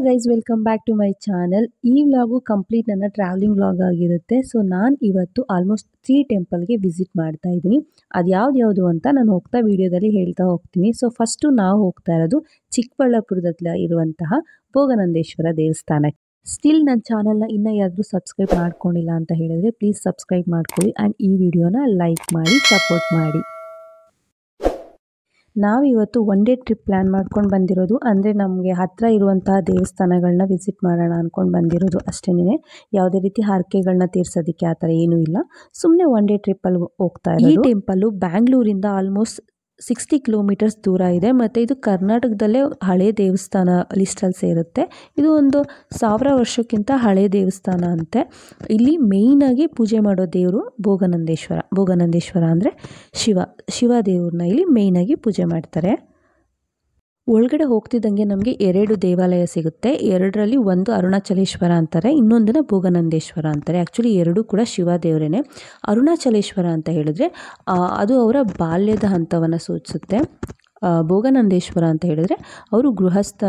Guys, welcome back to my channel. ಈ vlog complete ನನ್ನ travelling vlog ಆಗಿರುತ್ತೆ. So ನಾನು ಇವತ್ತು ಆಲ್ಮೋಸ್ಟ್ 3 ಟೆಂಪಲ್ಗೆ ವಿಸಿಟ್ ಮಾಡ್ತಾ ಇದ್ದೀನಿ. ಅದು ಯಾವ್ದು ಅಂತ ನಾನು ಹೋಗ್ತಾ ವಿಡಿಯೋದಲ್ಲಿ ಹೇಳ್ತಾ ಹೋಗ್ತೀನಿ. ಸೊ ಫಸ್ಟು ನಾವು ಹೋಗ್ತಾ ಇರೋದು ಚಿಕ್ಕಬಳ್ಳಾಪುರದಲ್ಲಿ ಇರುವಂತಹ ಭೋಗನಂದೇಶ್ವರ ದೇವಸ್ಥಾನಕ್ಕೆ. ಸ್ಟಿಲ್ ನನ್ನ ಚಾನಲ್ನ ಇನ್ನೂ ಯಾರಾದರೂ ಸಬ್ಸ್ಕ್ರೈಬ್ ಮಾಡ್ಕೊಂಡಿಲ್ಲ ಅಂತ ಹೇಳಿದ್ರೆ ಪ್ಲೀಸ್ ಸಬ್ಸ್ಕ್ರೈಬ್ ಮಾಡ್ಕೊಳ್ಳಿ ಆ್ಯಂಡ್ ಈ ವಿಡಿಯೋನ ಲೈಕ್ ಮಾಡಿ ಸಪೋರ್ಟ್ ಮಾಡಿ. ನಾವಿವತ್ತು ಒನ್ ಡೇ ಟ್ರಿಪ್ ಪ್ಲ್ಯಾನ್ ಮಾಡ್ಕೊಂಡು ಬಂದಿರೋದು. ಅಂದರೆ ನಮಗೆ ಹತ್ತಿರ ಇರುವಂತಹ ದೇವಸ್ಥಾನಗಳನ್ನ ವಿಸಿಟ್ ಮಾಡೋಣ ಅಂದ್ಕೊಂಡು ಬಂದಿರೋದು ಅಷ್ಟೇ. ಯಾವುದೇ ರೀತಿ ಹರಕೆಗಳನ್ನ ತೀರ್ಸೋದಕ್ಕೆ ಆ ಥರ ಏನೂ ಇಲ್ಲ. ಸುಮ್ಮನೆ ಒನ್ ಡೇ ಟ್ರಿಪ್ಪಲ್ಲಿ ಹೋಗ್ತಾ ಇರೋದು. ಈ ಟೆಂಪಲ್ಲು ಬ್ಯಾಂಗ್ಳೂರಿಂದ ಆಲ್ಮೋಸ್ಟ್ 60 ಕಿಲೋಮೀಟರ್ಸ್ ದೂರ ಇದೆ ಮತ್ತು ಇದು ಕರ್ನಾಟಕದಲ್ಲೇ ಹಳೆ ದೇವಸ್ಥಾನ ಲಿಸ್ಟಲ್ಲಿ ಸೇರುತ್ತೆ. ಇದು ಒಂದು 1000 ವರ್ಷಕ್ಕಿಂತ ಹಳೆ ದೇವಸ್ಥಾನ ಅಂತೆ. ಇಲ್ಲಿ ಮೇಯ್ನಾಗಿ ಪೂಜೆ ಮಾಡೋ ದೇವರು ಭೋಗನಂದೇಶ್ವರ ಅಂದರೆ ಶಿವ ದೇವ್ರನ್ನ ಇಲ್ಲಿ ಮೇಯ್ನಾಗಿ ಪೂಜೆ ಮಾಡ್ತಾರೆ. ಒಳಗಡೆ ಹೋಗ್ತಿದ್ದಂಗೆ ನಮಗೆ 2 ದೇವಾಲಯ ಸಿಗುತ್ತೆ. 2ರಲ್ಲಿ ಒಂದು ಅರುಣಾಚಲೇಶ್ವರ ಅಂತಾರೆ, ಇನ್ನೊಂದನ್ನು ಭೋಗನಂದೇಶ್ವರ ಅಂತಾರೆ. ಆ್ಯಕ್ಚುಲಿ 2 ಕೂಡ ಶಿವ ದೇವರೇನೆ. ಅರುಣಾಚಲೇಶ್ವರ ಅಂತ ಹೇಳಿದ್ರೆ ಅದು ಅವರ ಬಾಲ್ಯದ ಹಂತವನ್ನು ಸೂಚಿಸುತ್ತೆ. ಭೋಗನಂದೇಶ್ವರ ಅಂತ ಹೇಳಿದ್ರೆ ಅವರು ಗೃಹಸ್ಥ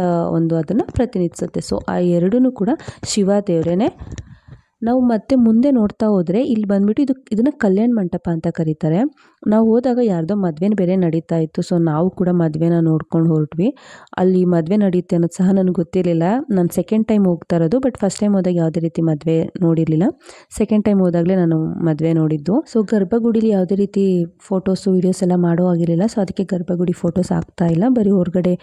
ಅದನ್ನು ಪ್ರತಿನಿಧಿಸುತ್ತೆ. ಸೊ ಆ 2 ಕೂಡ ಶಿವ ದೇವರೇನೆ. ನಾವು ಮತ್ತೆ ಮುಂದೆ ನೋಡ್ತಾ ಹೋದರೆ ಇಲ್ಲಿ ಬಂದ್ಬಿಟ್ಟು ಇದನ್ನು ಕಲ್ಯಾಣ ಮಂಟಪ ಅಂತ ಕರೀತಾರೆ. ನಾವು ಹೋದಾಗ ಯಾರ್ದೋ ಮದುವೆ ಬೇರೆ ನಡೀತಾ ಇತ್ತು. ಸೊ ನಾವು ಕೂಡ ಮದುವೆನ ನೋಡ್ಕೊಂಡು ಹೊರಟ್ವಿ. ಅಲ್ಲಿ ಮದುವೆ ನಡೆಯುತ್ತೆ ಅನ್ನೋದು ಸಹ ನನಗೆ ಗೊತ್ತಿರಲಿಲ್ಲ. ನಾನು ಸೆಕೆಂಡ್ ಟೈಮ್ ಹೋಗ್ತಾ ಇರೋದು. ಬಟ್ ಫಸ್ಟ್ ಟೈಮ್ ಹೋದಾಗ ಯಾವುದೇ ರೀತಿ ಮದುವೆ ನೋಡಿರಲಿಲ್ಲ. ಸೆಕೆಂಡ್ ಟೈಮ್ ಹೋದಾಗಲೇ ನಾನು ಮದುವೆ ನೋಡಿದ್ದು. ಸೊ ಗರ್ಭಗುಡಿಲಿ ಯಾವುದೇ ರೀತಿ ಫೋಟೋಸು ವೀಡಿಯೋಸ್ ಎಲ್ಲ ಮಾಡೋ ಆಗಿರಲಿಲ್ಲ. ಸೊ ಅದಕ್ಕೆ ಗರ್ಭಗುಡಿ ಫೋಟೋಸ್ ಹಾಕ್ತಾ ಇಲ್ಲ, ಬರೀ ಹೊರಗಡೆ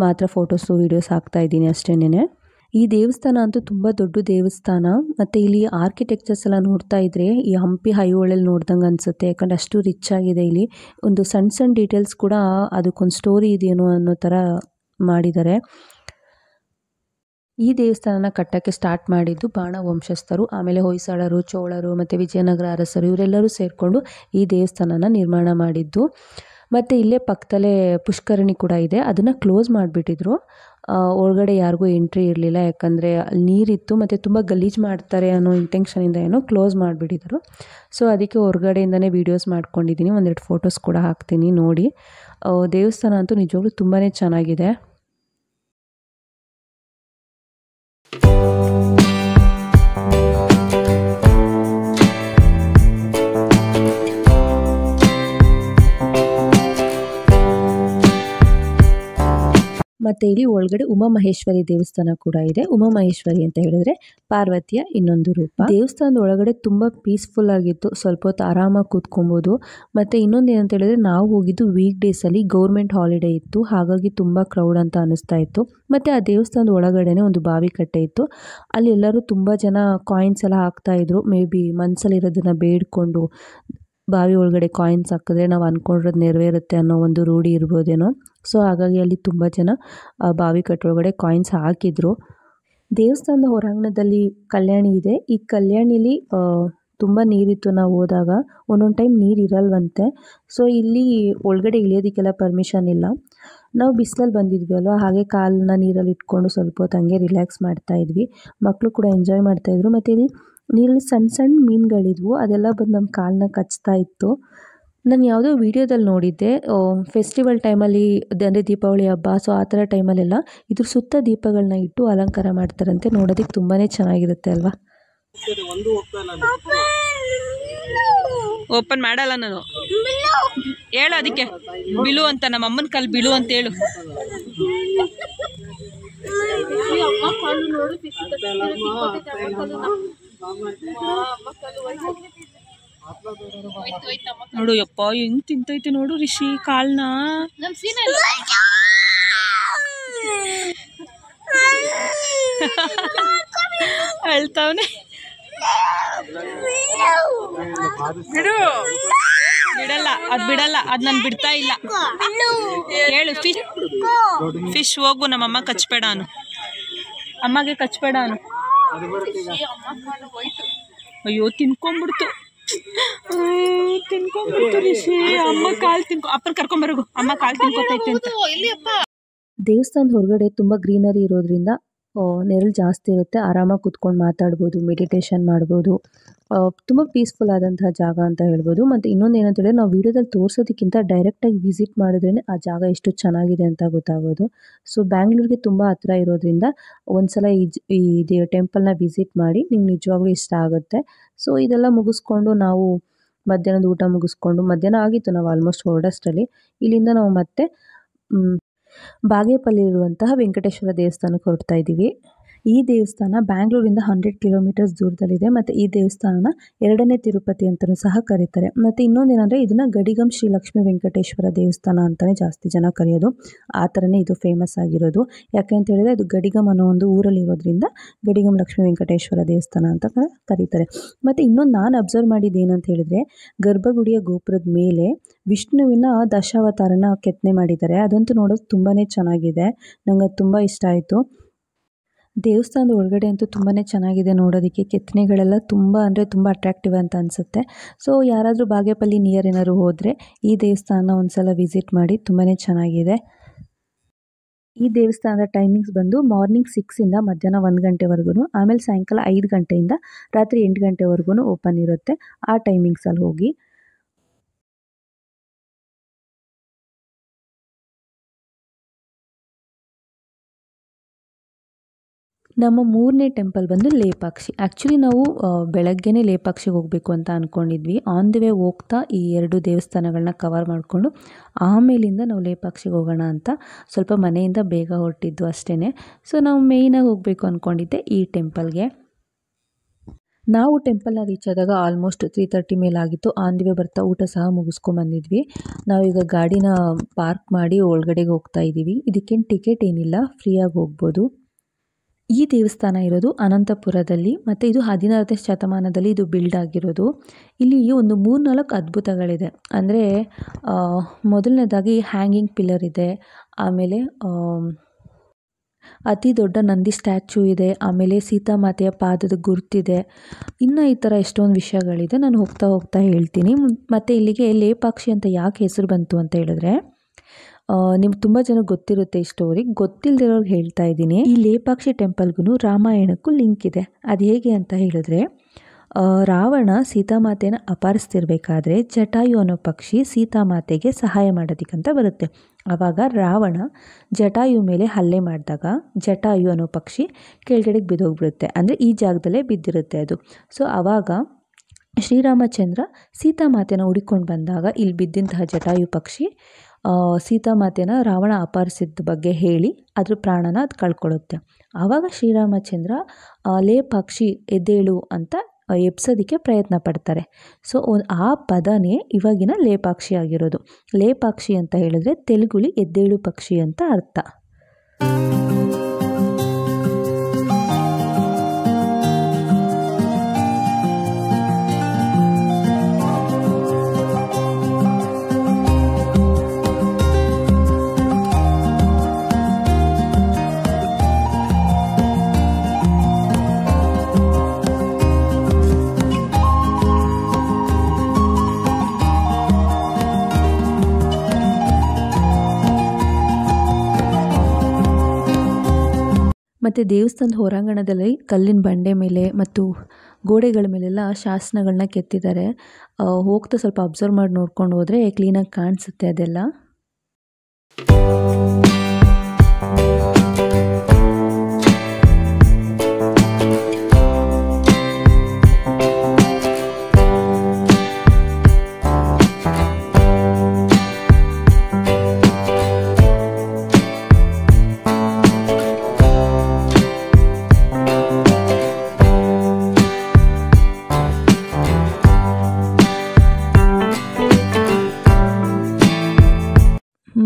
ಮಾತ್ರ ಫೋಟೋಸು ವೀಡಿಯೋಸ್ ಹಾಕ್ತಾ ಇದ್ದೀನಿ ಅಷ್ಟೇನೆ. ಈ ದೇವಸ್ಥಾನ ಅಂತೂ ತುಂಬ ದೊಡ್ಡ ದೇವಸ್ಥಾನ. ಮತ್ತು ಇಲ್ಲಿ ಆರ್ಕಿಟೆಕ್ಚರ್ಸ್ ಎಲ್ಲ ನೋಡ್ತಾ ಇದ್ರೆ ಈ ಹಂಪಿ ಐಹೊಳೆಯಲ್ಲಿ ನೋಡ್ದಂಗೆ ಅನಿಸುತ್ತೆ. ಯಾಕಂದರೆ ಅಷ್ಟು ರಿಚ್ ಆಗಿದೆ. ಇಲ್ಲಿ ಒಂದು ಸಣ್ಣ ಡೀಟೇಲ್ಸ್ ಕೂಡ ಅದಕ್ಕೊಂದು ಸ್ಟೋರಿ ಇದೆಯೇನೋ ಅನ್ನೋ ಥರ ಮಾಡಿದ್ದಾರೆ. ಈ ದೇವಸ್ಥಾನನ ಕಟ್ಟಕ್ಕೆ ಸ್ಟಾರ್ಟ್ ಮಾಡಿದ್ದು ಬಾಣ ವಂಶಸ್ಥರು, ಆಮೇಲೆ ಹೊಯ್ಸಳರು, ಚೋಳರು ಮತ್ತು ವಿಜಯನಗರ ಅರಸರು ಇವರೆಲ್ಲರೂ ಸೇರಿಕೊಂಡು ಈ ದೇವಸ್ಥಾನನ ನಿರ್ಮಾಣ ಮಾಡಿದ್ದು. ಮತ್ತು ಇಲ್ಲೇ ಪಕ್ಕದಲ್ಲೇ ಪುಷ್ಕರಣಿ ಕೂಡ ಇದೆ. ಅದನ್ನು ಕ್ಲೋಸ್ ಮಾಡಿಬಿಟ್ಟಿದ್ರು. ಒಳಗಡೆ ಯಾರಿಗೂ ಎಂಟ್ರಿ ಇರಲಿಲ್ಲ, ಯಾಕಂದರೆ ಅಲ್ಲಿ ನೀರಿತ್ತು ಮತ್ತು ತುಂಬ ಗಲೀಜು ಮಾಡ್ತಾರೆ ಅನ್ನೋ ಇಂಟೆನ್ಷನಿಂದ ಏನೋ ಕ್ಲೋಸ್ ಮಾಡಿಬಿಟ್ಟಿದ್ರು. ಸೊ ಅದಕ್ಕೆ ಹೊರಗಡೆಯಿಂದನೇ ವೀಡಿಯೋಸ್ ಮಾಡ್ಕೊಂಡಿದ್ದೀನಿ. 1-2 ಫೋಟೋಸ್ ಕೂಡ ಹಾಕ್ತೀನಿ ನೋಡಿ. ದೇವಸ್ಥಾನ ಅಂತೂ ನಿಜವಾಗ್ಲೂ ತುಂಬಾ ಚೆನ್ನಾಗಿದೆ. ಮತ್ತು ಇಲ್ಲಿ ಒಳಗಡೆ ಉಮಾಮಹೇಶ್ವರಿ ದೇವಸ್ಥಾನ ಕೂಡ ಇದೆ. ಉಮಾಮಹೇಶ್ವರಿ ಅಂತ ಹೇಳಿದ್ರೆ ಪಾರ್ವತಿಯ ಇನ್ನೊಂದು ರೂಪ. ದೇವಸ್ಥಾನದ ಒಳಗಡೆ ತುಂಬ ಪೀಸ್ಫುಲ್ ಆಗಿತ್ತು. ಸ್ವಲ್ಪ ಹೊತ್ತು ಆರಾಮಾಗಿ ಕೂತ್ಕೊಬೋದು. ಮತ್ತು ಇನ್ನೊಂದು ಏನಂತ ಹೇಳಿದ್ರೆ ನಾವು ಹೋಗಿದ್ದು ವೀಕ್ ಡೇಸಲ್ಲಿ, ಗೌರ್ಮೆಂಟ್ ಹಾಲಿಡೇ ಇತ್ತು, ಹಾಗಾಗಿ ತುಂಬ ಕ್ರೌಡ್ ಅಂತ ಅನ್ನಿಸ್ತಾ ಇತ್ತು. ಮತ್ತು ಆ ದೇವಸ್ಥಾನದ ಒಳಗಡೆನೆ ಒಂದು ಬಾವಿ ಕಟ್ಟೆ ಇತ್ತು. ಅಲ್ಲಿ ಎಲ್ಲರೂ ತುಂಬ ಜನ ಕಾಯಿನ್ಸ್ ಎಲ್ಲ ಹಾಕ್ತಾಯಿದ್ರು. ಮೇ ಬಿ ಮನಸ್ಸಲ್ಲಿರೋದನ್ನು ಬೇಡ್ಕೊಂಡು ಬಾವಿ ಒಳಗಡೆ ಕಾಯಿನ್ಸ್ ಹಾಕಿದ್ರೆ ನಾವು ಅಂದ್ಕೊಂಡಿರೋದು ನೆರವೇರುತ್ತೆ ಅನ್ನೋ ಒಂದು ರೂಢಿ ಇರ್ಬೋದೇನೋ. ಸೊ ಹಾಗಾಗಿ ಅಲ್ಲಿ ತುಂಬ ಜನ ಬಾವಿ ಕಟ್ಟೊಳಗಡೆ ಕಾಯಿನ್ಸ್ ಹಾಕಿದ್ರು. ದೇವಸ್ಥಾನದ ಹೊರಾಂಗಣದಲ್ಲಿ ಕಲ್ಯಾಣಿ ಇದೆ. ಈ ಕಲ್ಯಾಣಿಲಿ ತುಂಬ ನೀರಿತ್ತು. ನಾವು ಹೋದಾಗ ಒಂದೊಂದು ಟೈಮ್ ನೀರು ಇರಲ್ವಂತೆ. ಸೊ ಇಲ್ಲಿ ಒಳಗಡೆ ಇಳಿಯೋದಕ್ಕೆಲ್ಲ ಪರ್ಮಿಷನ್ ಇಲ್ಲ. ನಾವು ಬಿಸಿಲಲ್ಲಿ ಬಂದಿದ್ವಿ ಅಲ್ವಾ, ಹಾಗೆ ಕಾಲನ್ನ ನೀರಲ್ಲಿ ಇಟ್ಕೊಂಡು ಸ್ವಲ್ಪ ಹೊತ್ತು ಹಂಗೆ ರಿಲ್ಯಾಕ್ಸ್ ಮಾಡ್ತಾಯಿದ್ವಿ. ಮಕ್ಕಳು ಕೂಡ ಎಂಜಾಯ್ ಮಾಡ್ತಾಯಿದ್ರು. ಮತ್ತು ಇಲ್ಲಿ ನೀರಲ್ಲಿ ಸಣ್ಣ ಮೀನುಗಳಿದ್ವು, ಅದೆಲ್ಲ ಬಂದು ನಮ್ಮ ಕಾಲನ್ನ ಕಚ್ತಾ ಇತ್ತು. ನಾನು ಯಾವುದೋ ವೀಡಿಯೋದಲ್ಲಿ ನೋಡಿದ್ದೆ, ಫೆಸ್ಟಿವಲ್ ಟೈಮಲ್ಲಿ ಅಂದರೆ ದೀಪಾವಳಿ ಹಬ್ಬ, ಸೊ ಆ ಥರ ಟೈಮಲ್ಲೆಲ್ಲ ಇದ್ರ ಸುತ್ತ ದೀಪಗಳನ್ನ ಇಟ್ಟು ಅಲಂಕಾರ ಮಾಡ್ತಾರಂತೆ. ನೋಡೋದಕ್ಕೆ ತುಂಬಾ ಚೆನ್ನಾಗಿರುತ್ತೆ ಅಲ್ವಾ. ಓಪನ್ ಮಾಡಲ್ಲ ನಾನು, ಹೇಳು ಅದಕ್ಕೆ ಬಿಳು ಅಂತ. ನಮ್ಮ ಅಮ್ಮನ ಕಲ್ ಬಿಳು ಅಂತ ಹೇಳು. ನೋಡು ಯಪ್ಪ ಹೆಂಗ್ ತಿಂತೈತೆ ನೋಡು ರಿಷಿ ಕಾಲ್ನ. ಅಳ್ತಾವನೆ. ಬಿಡಲ್ಲ, ಅದ್ ಬಿಡಲ್ಲ, ಅದ್ ನನ್ ಬಿಡ್ತಾ ಇಲ್ಲ. ಹೇಳು ಫಿಶ್ ಹೋಗು. ನಮ್ಮಮ್ಮ ಕಚ್ಬೇಡ ಅನು, ಅಮ್ಮಗೆ ಕಚ್ಬೇಡ ಅನು. ಅಯ್ಯೋ ತಿನ್ಕೊಂಡ್ಬಿಡ್ತು ರಿಷಿ. ಅಮ್ಮ ಕಾಲ್ ಅಪ್ಪನ ಕರ್ಕೊಂಬರೋಗು, ಅಮ್ಮ ಕಾಲ್ ತಿನ್ಕೋತೈತೆ ಅಂತ. ದೇವಸ್ಥಾನದ ಹೊರಗಡೆ ತುಂಬ ಗ್ರೀನರಿ ಇರೋದ್ರಿಂದ ನೆರಳು ಜಾಸ್ತಿ ಇರುತ್ತೆ, ಆರಾಮಾಗಿ ಕೂತ್ಕೊಂಡು ಮಾತಾಡ್ಬೋದು, ಮೆಡಿಟೇಷನ್ ಮಾಡ್ಬೋದು. ತುಂಬ ಪೀಸ್ಫುಲ್ ಆದಂತಹ ಜಾಗ ಅಂತ ಹೇಳ್ಬೋದು. ಮತ್ತು ಇನ್ನೊಂದು ಏನಂತ ಹೇಳಿದ್ರೆ, ನಾವು ವೀಡಿಯೋದಲ್ಲಿ ತೋರಿಸೋದಕ್ಕಿಂತ ಡೈರೆಕ್ಟಾಗಿ ವಿಸಿಟ್ ಮಾಡಿದ್ರೇ ಆ ಜಾಗ ಎಷ್ಟು ಚೆನ್ನಾಗಿದೆ ಅಂತ ಗೊತ್ತಾಗೋದು. ಸೊ ಬ್ಯಾಂಗ್ಳೂರಿಗೆ ತುಂಬ ಹತ್ರ ಇರೋದ್ರಿಂದ ಒಂದ್ಸಲ ಈ ಟೆಂಪಲ್ನ ವಿಸಿಟ್ ಮಾಡಿ, ನಿಮ್ಗೆ ನಿಜವಾಗ್ಲೂ ಇಷ್ಟ ಆಗುತ್ತೆ. ಸೊ ಇದೆಲ್ಲ ಮುಗಿಸ್ಕೊಂಡು ನಾವು ಮಧ್ಯಾಹ್ನದ ಊಟ ಮುಗಿಸ್ಕೊಂಡು, ಮಧ್ಯಾಹ್ನ ಆಗಿತ್ತು ನಾವು ಆಲ್ಮೋಸ್ಟ್ ಹೊರಡೋಷ್ಟರಲ್ಲಿ. ಇಲ್ಲಿಂದ ನಾವು ಮತ್ತೆ ಬಾಗೇಪಲ್ಲಿರುವಂತಹ ವೆಂಕಟೇಶ್ವರ ದೇವಸ್ಥಾನಕ್ಕೆ ಹೊರಡ್ತಾ ಇದ್ದೀವಿ. ಈ ದೇವಸ್ಥಾನ ಬ್ಯಾಂಗ್ಳೂರಿಂದ 100 ಕಿಲೋಮೀಟರ್ಸ್ ದೂರದಲ್ಲಿದೆ. ಮತ್ತು ಈ ದೇವಸ್ಥಾನನ 2ನೇ ತಿರುಪತಿ ಅಂತಲೂ ಸಹ ಕರೀತಾರೆ. ಮತ್ತು ಇನ್ನೊಂದೇನೆಂದರೆ, ಇದನ್ನು ಗಡಿಗಂ ಶ್ರೀ ಲಕ್ಷ್ಮೀ ವೆಂಕಟೇಶ್ವರ ದೇವಸ್ಥಾನ ಅಂತಲೇ ಜಾಸ್ತಿ ಜನ ಕರೆಯೋದು. ಆ ಥರನೇ ಇದು ಫೇಮಸ್ ಆಗಿರೋದು. ಯಾಕೆ ಅಂತ ಹೇಳಿದ್ರೆ, ಇದು ಗಡಿಗಂ ಅನ್ನೋ ಒಂದು ಊರಲ್ಲಿರೋದ್ರಿಂದ ಗಡಿಗಂ ಲಕ್ಷ್ಮೀ ವೆಂಕಟೇಶ್ವರ ದೇವಸ್ಥಾನ ಅಂತ ಕರೀತಾರೆ. ಮತ್ತು ಇನ್ನೊಂದು ನಾನು ಅಬ್ಸರ್ವ್ ಮಾಡಿದ್ದು ಏನಂತ ಹೇಳಿದ್ರೆ, ಗರ್ಭಗುಡಿಯ ಗೋಪುರದ ಮೇಲೆ ವಿಷ್ಣುವಿನ ದಶಾವತಾರನ ಕೆತ್ತನೆ ಮಾಡಿದ್ದಾರೆ. ಅದಂತೂ ನೋಡೋದು ತುಂಬಾ ಚೆನ್ನಾಗಿದೆ. ನಂಗೆ ಅದು ತುಂಬ ಇಷ್ಟ ಆಯಿತು. ದೇವಸ್ಥಾನದ ಒಳಗಡೆ ಅಂತೂ ತುಂಬಾ ಚೆನ್ನಾಗಿದೆ ನೋಡೋದಕ್ಕೆ. ಕೆತ್ತನೆಗಳೆಲ್ಲ ತುಂಬ ಅಂದರೆ ತುಂಬ ಅಟ್ರಾಕ್ಟಿವ್ ಅಂತ ಅನಿಸುತ್ತೆ. ಸೊ ಯಾರಾದರೂ ಬಾಗೇಪಲ್ಲಿ ನಿಯರ್ ಏನಾದ್ರು ಹೋದರೆ ಈ ದೇವಸ್ಥಾನ ಒಂದ್ಸಲ ವಿಸಿಟ್ ಮಾಡಿ, ತುಂಬಾ ಚೆನ್ನಾಗಿದೆ. ಈ ದೇವಸ್ಥಾನದ ಟೈಮಿಂಗ್ಸ್ ಬಂದು ಮಾರ್ನಿಂಗ್ 6 ಮಧ್ಯಾಹ್ನ 1 ಗಂಟೆವರೆಗೂ, ಆಮೇಲೆ ಸಾಯಂಕಾಲ 5 ಗಂಟೆಯಿಂದ ರಾತ್ರಿ 8 ಗಂಟೆವರೆಗೂ ಓಪನ್ ಇರುತ್ತೆ. ಆ ಟೈಮಿಂಗ್ಸಲ್ಲಿ ಹೋಗಿ. ನಮ್ಮ 3ನೇ ಟೆಂಪಲ್ ಬಂದು ಲೇಪಾಕ್ಷಿ. ಆ್ಯಕ್ಚುಲಿ ನಾವು ಬೆಳಗ್ಗೆನೇ ಲೇಪಾಕ್ಷಿಗೆ ಹೋಗಬೇಕು ಅಂತ ಅಂದ್ಕೊಂಡಿದ್ವಿ. ಆನ್ ದಿ ವೇ ಹೋಗ್ತಾ ಈ 2 ದೇವಸ್ಥಾನಗಳನ್ನ ಕವರ್ ಮಾಡಿಕೊಂಡು ಆಮೇಲಿಂದ ನಾವು ಲೇಪಾಕ್ಷಿಗೆ ಹೋಗೋಣ ಅಂತ ಸ್ವಲ್ಪ ಮನೆಯಿಂದ ಬೇಗ ಹೊರಟಿದ್ದು ಅಷ್ಟೇ. ಸೊ ನಾವು ಮೇಯ್ನಾಗಿ ಹೋಗಬೇಕು ಅಂದ್ಕೊಂಡಿದ್ದೆ ಈ ಟೆಂಪಲ್ಗೆ. ನಾವು ಟೆಂಪಲ್ನ ರೀಚ್ ಆದಾಗ ಆಲ್ಮೋಸ್ಟ್ 3:30 ಮೇಲಾಗಿತ್ತು. ಆನ್ ದಿ ವೇ ಬರ್ತಾ ಊಟ ಸಹ ಮುಗಿಸ್ಕೊಂಬಂದಿದ್ವಿ. ನಾವೀಗ ಗಾಡಿನ ಪಾರ್ಕ್ ಮಾಡಿ ಒಳಗಡೆಗೆ ಹೋಗ್ತಾ ಇದ್ದೀವಿ. ಇದಕ್ಕೇನು ಟಿಕೆಟ್ ಏನಿಲ್ಲ, ಫ್ರೀಯಾಗಿ ಹೋಗ್ಬೋದು. ಈ ದೇವಸ್ಥಾನ ಇರೋದು ಅನಂತಪುರದಲ್ಲಿ. ಮತ್ತು ಇದು 16ನೇ ಶತಮಾನದಲ್ಲಿ ಇದು ಬಿಲ್ಡ್ ಆಗಿರೋದು. ಇಲ್ಲಿ ಒಂದು 3-4 ಅದ್ಭುತಗಳಿದೆ. ಅಂದರೆ ಮೊದಲನೇದಾಗಿ ಹ್ಯಾಂಗಿಂಗ್ ಪಿಲ್ಲರ್ ಇದೆ, ಆಮೇಲೆ ಅತಿ ದೊಡ್ಡ ನಂದಿ ಸ್ಟ್ಯಾಚ್ಯೂ ಇದೆ, ಆಮೇಲೆ ಸೀತಾಮಾತೆಯ ಪಾದದ ಗುರುತಿದೆ. ಇನ್ನು ಈ ಥರ ಎಷ್ಟೊಂದು ವಿಷಯಗಳಿದೆ, ನಾನು ಹೋಗ್ತಾ ಹೇಳ್ತೀನಿ. ಮತ್ತು ಇಲ್ಲಿಗೆ ಲೇಪಾಕ್ಷಿ ಅಂತ ಯಾಕೆ ಹೆಸರು ಬಂತು ಅಂತ ಹೇಳಿದ್ರೆ, ನಿಮ್ಗೆ ತುಂಬ ಜನ ಗೊತ್ತಿರುತ್ತೆ ಈ ಸ್ಟೋರಿ, ಗೊತ್ತಿಲ್ಲದಿರೋರ್ಗೆ ಹೇಳ್ತಾ ಇದ್ದೀನಿ. ಈ ಲೇಪಾಕ್ಷಿ ಟೆಂಪಲ್ಗೂ ರಾಮಾಯಣಕ್ಕೂ ಲಿಂಕ್ ಇದೆ. ಅದು ಹೇಗೆ ಅಂತ ಹೇಳಿದ್ರೆ, ರಾವಣ ಸೀತಾಮಾತೆನ ಅಪಹರಿಸ್ತಿರ್ಬೇಕಾದ್ರೆ ಜಟಾಯು ಅನ್ನೋ ಪಕ್ಷಿ ಸೀತಾಮಾತೆಗೆ ಸಹಾಯ ಮಾಡೋದಕ್ಕಂತ ಬರುತ್ತೆ. ಆವಾಗ ರಾವಣ ಜಟಾಯು ಮೇಲೆ ಹಲ್ಲೆ ಮಾಡಿದಾಗ ಜಟಾಯು ಅನ್ನೋ ಪಕ್ಷಿ ಕೆಳಗಡೆಗೆ ಬಿದ್ದೋಗ್ಬಿಡುತ್ತೆ. ಅಂದರೆ ಈ ಜಾಗದಲ್ಲೇ ಬಿದ್ದಿರುತ್ತೆ ಅದು. ಸೊ ಆವಾಗ ಶ್ರೀರಾಮಚಂದ್ರ ಸೀತಾಮಾತೆನ ಹುಡುಕೊಂಡು ಬಂದಾಗ ಇಲ್ಲಿ ಬಿದ್ದಂತಹ ಜಟಾಯು ಪಕ್ಷಿ ಸೀತಾಮಾತೆನ ರಾವಣ ಅಪಹರಿಸಿದ ಬಗ್ಗೆ ಹೇಳಿ ಅದ್ರ ಪ್ರಾಣನ ಅದು ಕಳ್ಕೊಳ್ಳುತ್ತೆ. ಆವಾಗ ಶ್ರೀರಾಮಚಂದ್ರ ಲೇಪಾಕ್ಷಿ ಎದ್ದೇಳು ಅಂತ ಎಬ್ಸೋದಕ್ಕೆ ಪ್ರಯತ್ನ ಪಡ್ತಾರೆ. ಸೊ ಆ ಪದನೇ ಇವಾಗಿನ ಲೇಪಾಕ್ಷಿ ಆಗಿರೋದು. ಲೇಪಾಕ್ಷಿ ಅಂತ ಹೇಳಿದ್ರೆ ತೆಲುಗುಲಿ ಎದ್ದೇಳು ಪಕ್ಷಿ ಅಂತ ಅರ್ಥ. ಮತ್ತು ದೇವಸ್ಥಾನದ ಹೊರಾಂಗಣದಲ್ಲಿ ಕಲ್ಲಿನ ಬಂಡೆ ಮೇಲೆ ಮತ್ತು ಗೋಡೆಗಳ ಮೇಲೆಲ್ಲ ಶಾಸನಗಳನ್ನ ಕೆತ್ತಿದ್ದಾರೆ. ಹೋಗ್ತಾ ಸ್ವಲ್ಪ ಅಬ್ಸರ್ವ್ ಮಾಡಿ ನೋಡ್ಕೊಂಡು ಹೋದರೆ ಕ್ಲೀನಾಗಿ ಕಾಣಿಸುತ್ತೆ ಅದೆಲ್ಲ.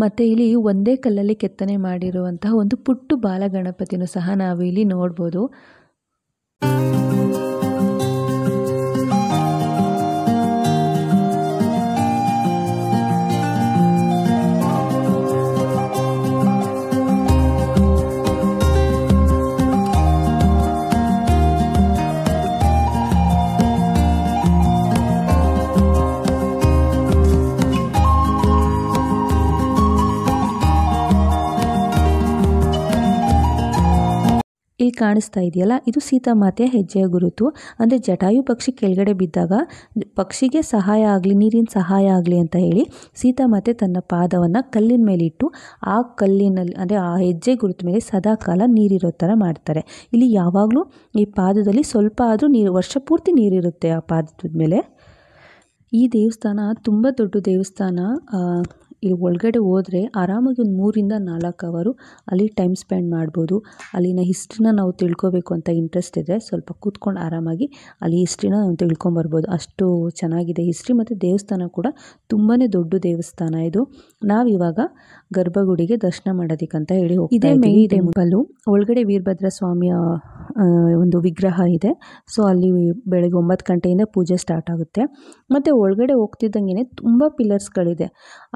ಮತ್ತು ಇಲ್ಲಿ ಒಂದೇ ಕಲ್ಲಲ್ಲಿ ಕೆತ್ತನೆ ಮಾಡಿರುವಂತಹ ಒಂದು ಪುಟ್ಟು ಬಾಲಗಣಪತಿನೂ ಸಹ ನಾವು ಇಲ್ಲಿ ನೋಡ್ಬೋದು. ಇಲ್ಲಿ ಕಾಣಿಸ್ತಾ ಇದೆಯಲ್ಲ, ಇದು ಸೀತಾಮಾತೆಯ ಹೆಜ್ಜೆಯ ಗುರುತು. ಅಂದರೆ ಜಟಾಯು ಪಕ್ಷಿ ಕೆಳಗಡೆ ಬಿದ್ದಾಗ ಪಕ್ಷಿಗೆ ಸಹಾಯ ಆಗಲಿ, ನೀರಿನ ಸಹಾಯ ಆಗಲಿ ಅಂತ ಹೇಳಿ ಸೀತಾಮಾತೆ ತನ್ನ ಪಾದವನ್ನು ಕಲ್ಲಿನ ಮೇಲೆ ಇಟ್ಟು ಆ ಕಲ್ಲಿನಲ್ಲಿ ಅಂದರೆ ಆ ಹೆಜ್ಜೆ ಗುರುತು ಮೇಲೆ ಸದಾಕಾಲ ನೀರಿರೋ ಥರ ಮಾಡ್ತಾರೆ. ಇಲ್ಲಿ ಯಾವಾಗಲೂ ಈ ಪಾದದಲ್ಲಿ ಸ್ವಲ್ಪ ಆದರೂ ನೀರು, ವರ್ಷ ಪೂರ್ತಿ ನೀರಿರುತ್ತೆ ಆ ಪಾದದ ಮೇಲೆ. ಈ ದೇವಸ್ಥಾನ ತುಂಬ ದೊಡ್ಡ ದೇವಸ್ಥಾನ. ಇಲ್ಲಿ ಒಳಗಡೆ ಹೋದರೆ ಆರಾಮಾಗಿ ಒಂದು 3 ರಿಂದ 4 ಅವರು ಅಲ್ಲಿ ಟೈಮ್ ಸ್ಪೆಂಡ್ ಮಾಡ್ಬೋದು. ಅಲ್ಲಿನ ಹಿಸ್ಟ್ರಿನ ನಾವು ತಿಳ್ಕೊಬೇಕು ಅಂತ ಇಂಟ್ರೆಸ್ಟ್ ಇದ್ದರೆ ಸ್ವಲ್ಪ ಕೂತ್ಕೊಂಡು ಆರಾಮಾಗಿ ಅಲ್ಲಿ ಹಿಸ್ಟ್ರಿನ ನಾವು ತಿಳ್ಕೊಂಬರ್ಬೋದು. ಅಷ್ಟು ಚೆನ್ನಾಗಿದೆ ಹಿಸ್ಟ್ರಿ. ಮತ್ತು ದೇವಸ್ಥಾನ ಕೂಡ ತುಂಬಾ ದೊಡ್ಡ ದೇವಸ್ಥಾನ ಇದು. ನಾವಿವಾಗ ಗರ್ಭಗುಡಿಗೆ ದರ್ಶನ ಮಾಡೋದಕ್ಕಂತ ಹೇಳಿ ಹೋಗ್ತಾ ಇದ್ದೀವಿ. ಇದೇ ಟೆಂಪಲ್ಲು ಒಳಗಡೆ ವೀರಭದ್ರ ಸ್ವಾಮಿಯ ಒಂದು ವಿಗ್ರಹ ಇದೆ. ಸೊ ಅಲ್ಲಿ ಬೆಳಗ್ಗೆ 9 ಗಂಟೆಯಿಂದ ಪೂಜೆ ಸ್ಟಾರ್ಟ್ ಆಗುತ್ತೆ. ಮತ್ತು ಒಳಗಡೆ ಹೋಗ್ತಿದ್ದಂಗೆ ತುಂಬ ಪಿಲ್ಲರ್ಸ್ಗಳಿದೆ.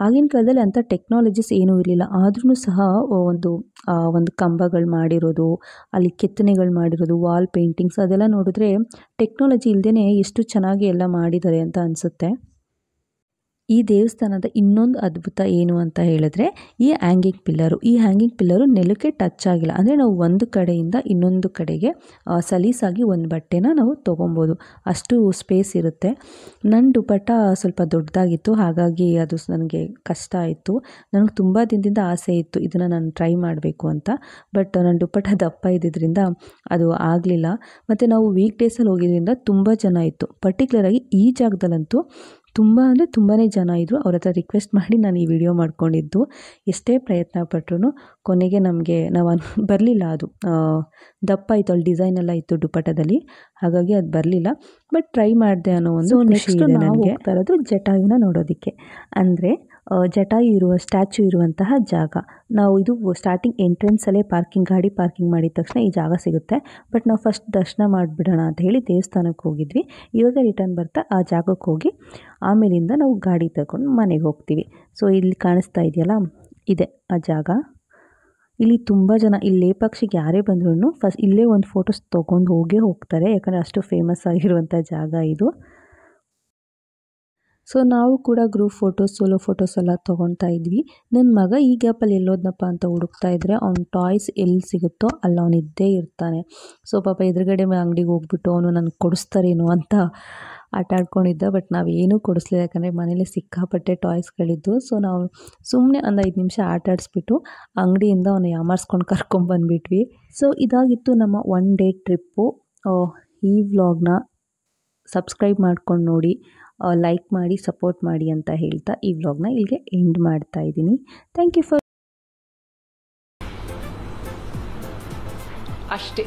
ಆಗಿನ ಕಾಲದಲ್ಲಿ ಅಂಥ ಟೆಕ್ನಾಲಜೀಸ್ ಏನೂ ಇರಲಿಲ್ಲ. ಆದ್ರೂ ಸಹ ಒಂದು ಕಂಬಗಳು ಮಾಡಿರೋದು, ಅಲ್ಲಿ ಕೆತ್ತನೆಗಳು ಮಾಡಿರೋದು, ವಾಲ್ ಪೇಂಟಿಂಗ್ಸ್ ಅದೆಲ್ಲ ನೋಡಿದ್ರೆ ಟೆಕ್ನಾಲಜಿ ಇಲ್ಲದೇ ಎಷ್ಟು ಚೆನ್ನಾಗಿ ಎಲ್ಲ ಮಾಡಿದ್ದಾರೆ ಅಂತ ಅನಿಸುತ್ತೆ. ಈ ದೇವಸ್ಥಾನದ ಇನ್ನೊಂದು ಅದ್ಭುತ ಏನು ಅಂತ ಹೇಳಿದ್ರೆ ಈ ಹ್ಯಾಂಗಿಂಗ್ ಪಿಲ್ಲರು ನೆಲಕ್ಕೆ ಟಚ್ ಆಗಿಲ್ಲ. ಅಂದರೆ ನಾವು ಒಂದು ಕಡೆಯಿಂದ ಇನ್ನೊಂದು ಕಡೆಗೆ ಸಲೀಸಾಗಿ ಒಂದು ಬಟ್ಟೆನ ನಾವು ತೊಗೊಬೋದು, ಅಷ್ಟು ಸ್ಪೇಸ್ ಇರುತ್ತೆ. ನನ್ನ ದುಪಟ್ಟ ಸ್ವಲ್ಪ ದೊಡ್ಡದಾಗಿತ್ತು, ಹಾಗಾಗಿ ಅದು ನನಗೆ ಕಷ್ಟ ಆಯಿತು. ನನಗೆ ತುಂಬ ದಿನದಿಂದ ಆಸೆ ಇತ್ತು ಇದನ್ನು ನಾನು ಟ್ರೈ ಮಾಡಬೇಕು ಅಂತ. ಬಟ್ ನನ್ನ ದುಪಟ್ಟ ದಪ್ಪ ಇದ್ದಿದ್ದರಿಂದ ಅದು ಆಗಲಿಲ್ಲ. ಮತ್ತು ನಾವು ವೀಕ್ ಡೇಸಲ್ಲಿ ಹೋಗಿದ್ದರಿಂದ ತುಂಬ ಜನ ಇತ್ತು. ಪರ್ಟಿಕ್ಯುಲರಾಗಿ ಈ ಜಾಗದಲ್ಲಂತೂ ತುಂಬ ಅಂದರೆ ತುಂಬಾ ಜನ ಇದ್ದರು. ಅವ್ರ ಹತ್ರ ರಿಕ್ವೆಸ್ಟ್ ಮಾಡಿ ನಾನು ಈ ವಿಡಿಯೋ ಮಾಡ್ಕೊಂಡಿದ್ದು. ಎಷ್ಟೇ ಪ್ರಯತ್ನ ಪಟ್ಟರು ಕೊನೆಗೆ ನಾವು ಬರಲಿಲ್ಲ. ಅದು ದಪ್ಪ ಇತ್ತು, ಅಲ್ಲಿ ಡಿಸೈನ್ ಎಲ್ಲ ಇತ್ತು ದುಪಟ್ಟದಲ್ಲಿ, ಹಾಗಾಗಿ ಅದು ಬರಲಿಲ್ಲ. ಬಟ್ ಟ್ರೈ ಮಾಡಿದೆ ಅನ್ನೋ ಒಂದು ಖುಷಿ ಇದೆ ನನಗೆ. ಹೋಗ್ತಾ ಇರೋದು ಜಟಾಯುನ ನೋಡೋದಕ್ಕೆ. ಅಂದರೆ ಜಟಾಯು ಸ್ಟ್ಯಾಚ್ಯೂ ಇರುವಂತಹ ಜಾಗ. ನಾವು ಇದು ಸ್ಟಾರ್ಟಿಂಗ್ ಎಂಟ್ರೆನ್ಸಲ್ಲೇ ಗಾಡಿ ಪಾರ್ಕಿಂಗ್ ಮಾಡಿದ ತಕ್ಷಣ ಈ ಜಾಗ ಸಿಗುತ್ತೆ. ಬಟ್ ನಾವು ಫಸ್ಟ್ ದರ್ಶನ ಮಾಡಿಬಿಡೋಣ ಅಂತ ಹೇಳಿ ದೇವಸ್ಥಾನಕ್ಕೆ ಹೋಗಿದ್ವಿ. ಇವಾಗ ರಿಟರ್ನ್ ಬರ್ತಾ ಆ ಜಾಗಕ್ಕೆ ಹೋಗಿ ಆಮೇಲಿಂದ ನಾವು ಗಾಡಿ ತಗೊಂಡು ಮನೆಗೆ ಹೋಗ್ತೀವಿ. ಸೊ ಇಲ್ಲಿ ಕಾಣಿಸ್ತಾ ಇದೆಯಲ್ಲ, ಇದೆ ಆ ಜಾಗ. ಇಲ್ಲಿ ತುಂಬ ಜನ, ಇಲ್ಲಿ ಲೇಪಾಕ್ಷಿಗೆ ಯಾರೇ ಬಂದ್ರೂ ಫಸ್ಟ್ ಇಲ್ಲೇ ಒಂದು ಫೋಟೋಸ್ ತೊಗೊಂಡು ಹೋಗ್ತಾರೆ. ಯಾಕಂದರೆ ಅಷ್ಟು ಫೇಮಸ್ ಆಗಿರುವಂಥ ಜಾಗ ಇದು. ಸೊ ನಾವು ಕೂಡ ಗ್ರೂಪ್ ಫೋಟೋಸ್, ಸೋಲೋ ಫೋಟೋಸ್ ಎಲ್ಲ ತೊಗೊತಾ ಇದ್ವಿ. ನನ್ನ ಮಗ ಈ ಗ್ಯಾಪಲ್ಲಿ ಎಲ್ಲೋದ್ನಪ್ಪ ಅಂತ ಹುಡುಕ್ತಾ ಇದ್ದರೆ ಅವ್ನ ಟಾಯ್ಸ್ ಎಲ್ಲಿ ಸಿಗುತ್ತೋ ಅಲ್ಲಿ ಅವನು ಇದ್ದೇ ಇರ್ತಾನೆ. ಸೊ ಪಾಪ ಎದುರುಗಡೆ ಅಂಗಡಿಗೆ ಹೋಗ್ಬಿಟ್ಟು ಅವನು ನನಗೆ ಕೊಡಿಸ್ತಾರೇನೋ ಅಂತ ಆಟ ಆಡ್ಕೊಂಡಿದ್ದ. ಬಟ್ ನಾವೇನೂ ಕೊಡಿಸ್ಲಿಲ್ಲ, ಯಾಕಂದರೆ ಮನೇಲಿ ಸಿಕ್ಕಾಪಟ್ಟೆ ಟಾಯ್ಸ್ಗಳಿದ್ದು. ಸೊ ನಾವು ಸುಮ್ಮನೆ ಒಂದು 5 ನಿಮಿಷ ಆಟ ಆಡಿಸ್ಬಿಟ್ಟು ಅಂಗಡಿಯಿಂದ ಅವನು ಯಾಮಾರಿಸ್ಕೊಂಡು ಕರ್ಕೊಂಬಂದುಬಿಟ್ವಿ. ಸೊ ಇದಾಗಿತ್ತು ನಮ್ಮ 1 ಡೇ ಟ್ರಿಪ್ಪು. ಈ ವ್ಲಾಗ್ನ ಸಬ್ಸ್ಕ್ರೈಬ್ ಮಾಡ್ಕೊಂಡು ನೋಡಿ, ಲೈಕ್ ಮಾಡಿ, ಸಪೋರ್ಟ್ ಮಾಡಿ ಅಂತ ಹೇಳ್ತಾ ಈ ವ್ಲಾಗ್ನ ಇಲ್ಲಿಗೆ ಎಂಡ್ ಮಾಡ್ತಾ ಇದ್ದೀನಿ. Thank you for. ಅಷ್ಟೇ.